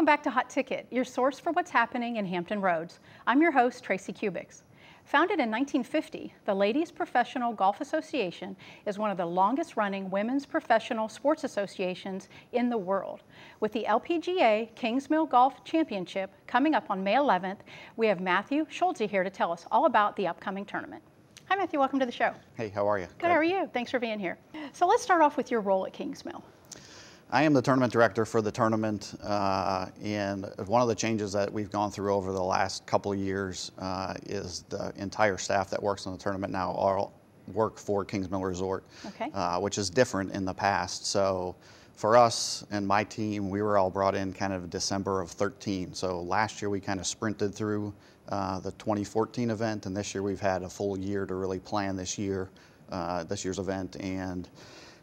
back to Hot Ticket, your source for what's happening in Hampton Roads. I'm your host, Cristie Kerr. Founded in 1950, the Ladies Professional Golf Association is one of the longest-running women's professional sports associations in the world. With the LPGA Kingsmill Golf Championship coming up on May 11th, we have Matthew Schulze here to tell us all about the upcoming tournament. Hi, Matthew. Welcome to the show. Hey, how are you? Good. How are you? Thanks for being here. So let's start off with your role at Kingsmill. I am the tournament director for the tournament, and one of the changes that we've gone through over the last couple of years is the entire staff that works on the tournament now all work for Kingsmill Resort, Okay. Which is different in the past. So for us and my team, we were all brought in kind of December of 13. So last year we kind of sprinted through the 2014 event, and this year we've had a full year to really plan this year's event. And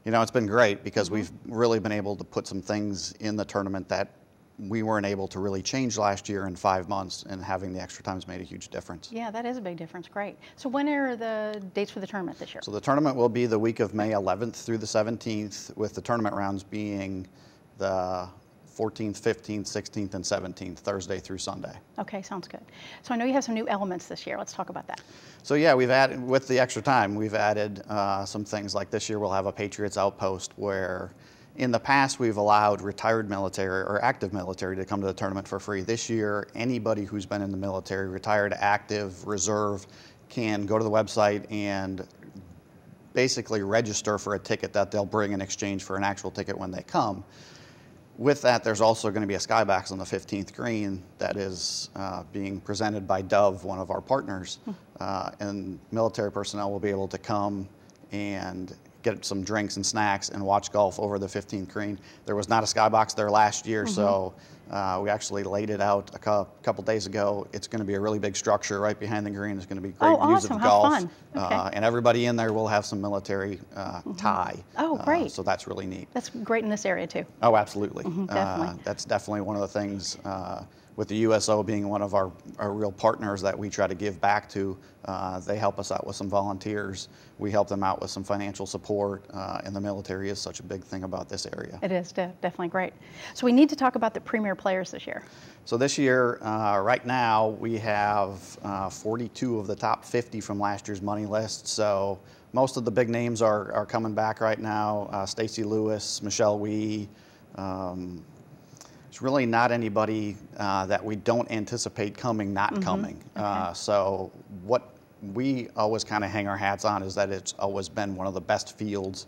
you know, it's been great because we've really been able to put some things in the tournament that we weren't able to really change last year in 5 months, and having the extra time's made a huge difference. Yeah, that is a big difference. Great. So when are the dates for the tournament this year? So the tournament will be the week of May 11th through the 17th, with the tournament rounds being the 14th, 15th, 16th, and 17th, Thursday through Sunday. Okay, sounds good. So I know you have some new elements this year. Let's talk about that. So yeah, we've added, with the extra time, we've added some things like this year we'll have a Patriots Outpost, where in the past we've allowed retired military or active military to come to the tournament for free. This year, anybody who's been in the military, retired, active, reserve, can go to the website and basically register for a ticket that they'll bring in exchange for an actual ticket when they come. With that, there's also going to be a skybox on the 15th green that is being presented by Dove, one of our partners, and military personnel will be able to come and get some drinks and snacks and watch golf over the 15th green. There was not a skybox there last year, so we actually laid it out a couple days ago. It's going to be a really big structure right behind the green. It's going to be great views of golf. How fun. Okay. And everybody in there will have some military tie. Oh, great. So that's really neat. That's great in this area too. Oh, absolutely. Definitely. That's definitely one of the things, with the USO being one of our real partners that we try to give back to. They help us out with some volunteers. We help them out with some financial support, and the military is such a big thing about this area. It is definitely great. So we need to talk about the premier players this year. So this year, right now, we have 42 of the top 50 from last year's money list. So most of the big names are coming back right now. Stacy Lewis, Michelle Wee. It's really not anybody that we don't anticipate coming, not coming. Okay. So what we always kind of hang our hats on is that it's always been one of the best fields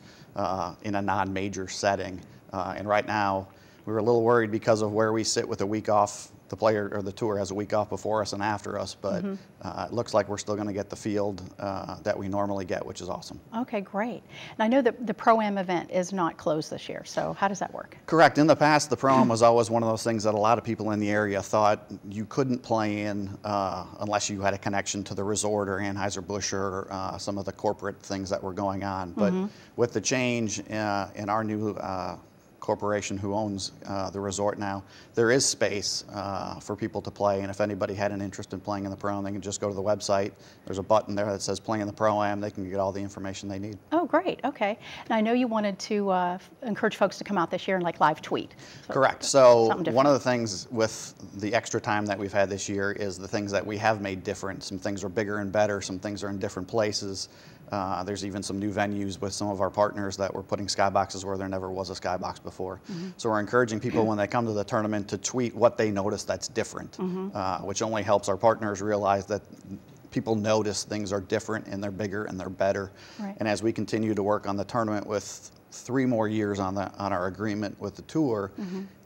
in a non-major setting. And right now, we were a little worried because of where we sit with a week off. The player or the tour has a week off before us and after us, but it looks like we're still going to get the field that we normally get, which is awesome. Okay, great. And I know that the Pro-Am event is not closed this year, so how does that work? Correct. In the past, the Pro-Am was always one of those things that a lot of people in the area thought you couldn't play in unless you had a connection to the resort or Anheuser-Busch or some of the corporate things that were going on. But with the change in our new corporation who owns the resort now, there is space for people to play, and if anybody had an interest in playing in the Pro-Am, they can just go to the website. There's a button there that says play in the Pro-Am. They can get all the information they need. Oh, great. Okay. And I know you wanted to encourage folks to come out this year and like live tweet. So correct. So one of the things with the extra time that we've had this year is the things that we have made different. Some things are bigger and better. Some things are in different places. There's even some new venues with some of our partners that we're putting skyboxes where there never was a skybox before. So we're encouraging people when they come to the tournament to tweet what they notice that's different, which only helps our partners realize that people notice things are different and they're bigger and they're better. Right. And as we continue to work on the tournament with 3 more years on our agreement with the tour,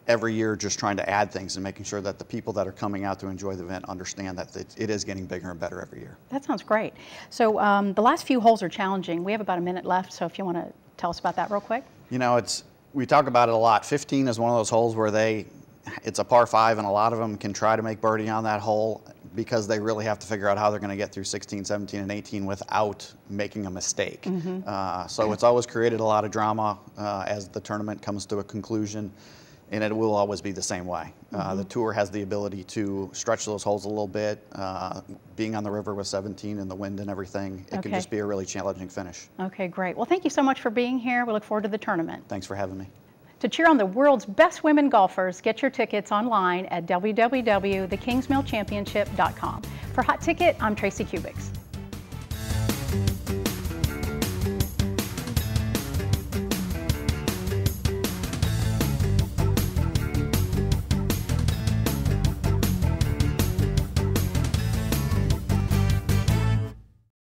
every year just trying to add things and making sure that the people that are coming out to enjoy the event understand that it is getting bigger and better every year. That sounds great. So the last few holes are challenging. We have about a minute left, so if you want to tell us about that real quick. You know, we talk about it a lot. 15 is one of those holes where it's a par 5, and a lot of them can try to make birdie on that hole because they really have to figure out how they're going to get through 16, 17, and 18 without making a mistake. So it's always created a lot of drama as the tournament comes to a conclusion. And it will always be the same way. The tour has the ability to stretch those holes a little bit. Being on the river with 17 and the wind and everything, it can just be a really challenging finish. Okay, great. Well, thank you so much for being here. We look forward to the tournament. Thanks for having me. To cheer on the world's best women golfers, get your tickets online at www.thekingsmillchampionship.com. For Hot Ticket, I'm Cristie Kerr.